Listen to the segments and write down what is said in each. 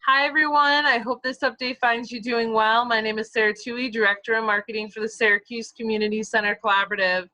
Hi everyone, I hope this update finds you doing well. My name is Sarah Tui, Director of Marketing for the Syracuse Community Center Collaborative.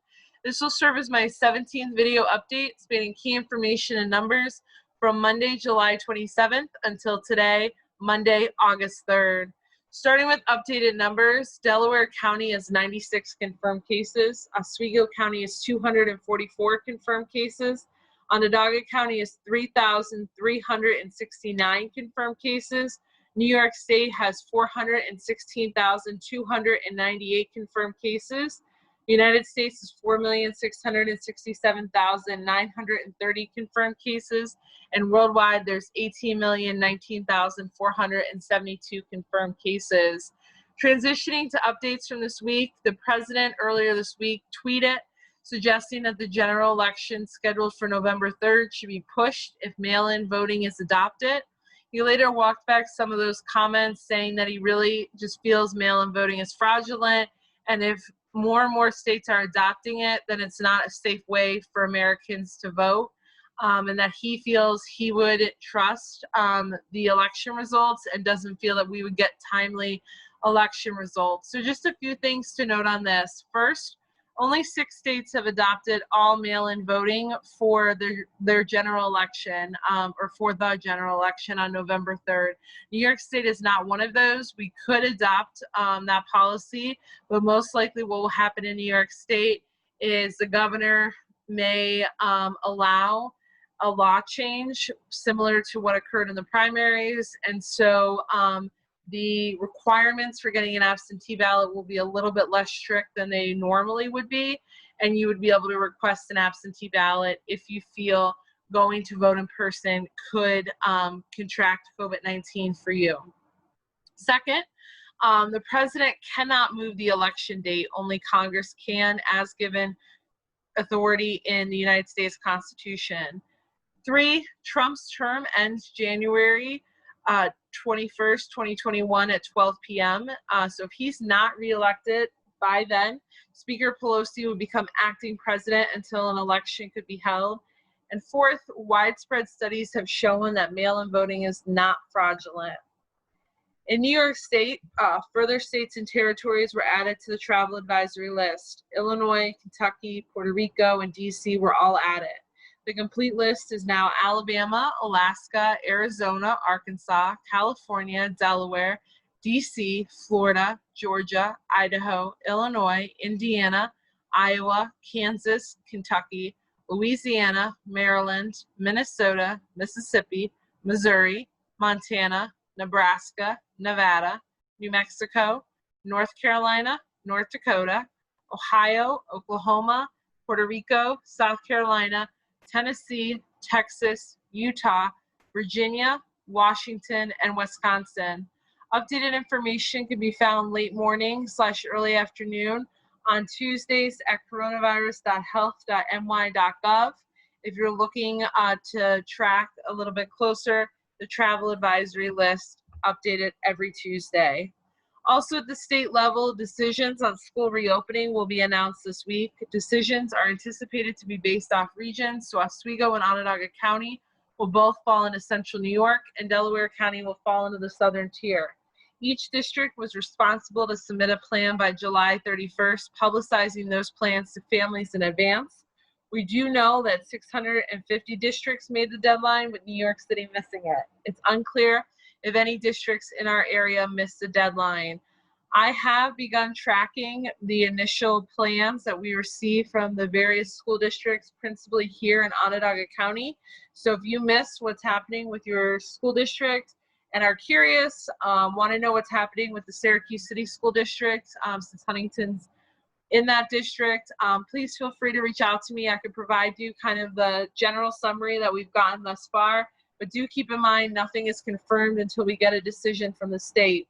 This will serve as my 17th video update spanning key information and numbers from Monday, July 27th until today, Monday, August 3rd. Starting with updated numbers, Delaware County has 96 confirmed cases, Oswego County has 244 confirmed cases, Onondaga County has 3,369 confirmed cases. New York State has 416,298 confirmed cases. The United States is 4,667,930 confirmed cases. And worldwide, there's 18,019,472 confirmed cases. Transitioning to updates from this week, the president earlier this week tweeted suggesting that the general election scheduled for November 3rd should be pushed if mail-in voting is adopted. He later walked back some of those comments, saying that he really just feels mail-in voting is fraudulent, and if more and more states are adopting it, then it's not a safe way for Americans to vote, and that he feels he would trust the election results and doesn't feel that we would get timely election results. So just a few things to note on this. First, only 6 states have adopted all mail-in voting for their general election, or for the general election on November 3rd. New York State is not one of those. We could adopt that policy, but most likely what will happen in New York State is the governor may allow a law change similar to what occurred in the primaries, and so the requirements for getting an absentee ballot will be a little bit less strict than they normally would be, and you would be able to request an absentee ballot if you feel going to vote in person could contract COVID-19 for you. Second, the president cannot move the election date. Only Congress can, as given authority in the United States Constitution. 3, Trump's term ends January 21st, 2021 at 12 p.m. So if he's not reelected by then, Speaker Pelosi would become acting president until an election could be held. And 4th, widespread studies have shown that mail-in voting is not fraudulent. In New York State, further states and territories were added to the travel advisory list. Illinois, Kentucky, Puerto Rico, and DC were all added. The complete list is now Alabama, Alaska, Arizona, Arkansas, California, Delaware, DC, Florida, Georgia, Idaho, Illinois, Indiana, Iowa, Kansas, Kentucky, Louisiana, Maryland, Minnesota, Mississippi, Missouri, Montana, Nebraska, Nevada, New Mexico, North Carolina, North Dakota, Ohio, Oklahoma, Puerto Rico, South Carolina, Tennessee, Texas, Utah, Virginia, Washington, and Wisconsin. Updated information can be found late morning / early afternoon on Tuesdays at coronavirus.health.ny.gov. If you're looking to track a little bit closer, the travel advisory list updated every Tuesday. Also at the state level, decisions on school reopening will be announced this week. Decisions are anticipated to be based off regions, so Oswego and Onondaga County will both fall into central New York, and Delaware County will fall into the southern tier. Each district was responsible to submit a plan by July 31st, publicizing those plans to families in advance. We do know that 650 districts made the deadline, with New York City missing it. It's unclear if any districts in our area missed the deadline. I have begun tracking the initial plans that we received from the various school districts, principally here in Onondaga County. So if you missed what's happening with your school district and are curious, want to know what's happening with the Syracuse City School District, since Huntington's in that district, please feel free to reach out to me. I could provide you kind of the general summary that we've gotten thus far. But do keep in mind, nothing is confirmed until we get a decision from the state.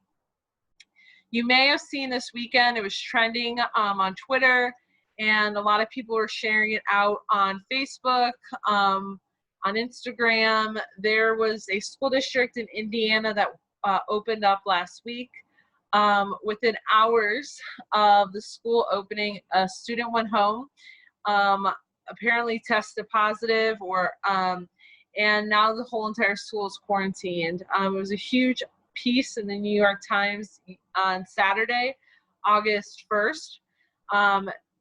You may have seen this weekend, it was trending on Twitter, and a lot of people were sharing it out on Facebook, on Instagram. There was a school district in Indiana that opened up last week. Within hours of the school opening, a student went home, apparently tested positive, or and now the whole entire school is quarantined. It was a huge piece in the New York Times on Saturday, August 1st.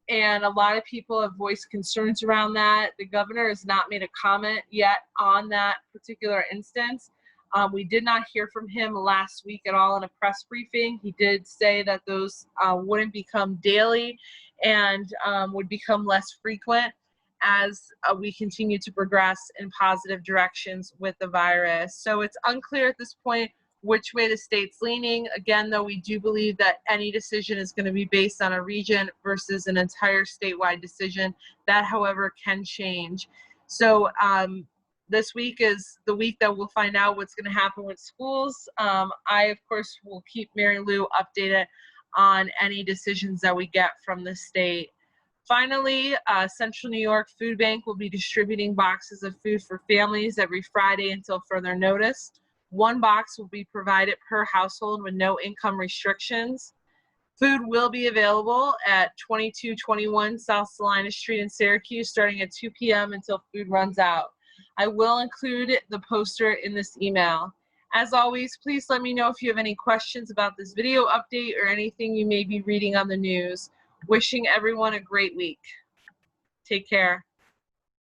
And a lot of people have voiced concerns around that. The governor has not made a comment yet on that particular instance. We did not hear from him last week at all in a press briefing. He did say that those wouldn't become daily and would become less frequent as we continue to progress in positive directions with the virus. So it's unclear at this point which way the state's leaning. Again, though, we do believe that any decision is going to be based on a region versus an entire statewide decision. That, however, can change. So this week is the week that we'll find out what's going to happen with schools. I, of course, will keep Mary Lou updated on any decisions that we get from the state. Finally, Central New York Food Bank will be distributing boxes of food for families every Friday until further notice. 1 box will be provided per household with no income restrictions. Food will be available at 2221 South Salina Street in Syracuse starting at 2 p.m. until food runs out. I will include the poster in this email. As always, please let me know if you have any questions about this video update or anything you may be reading on the news. Wishing everyone a great week. Take care.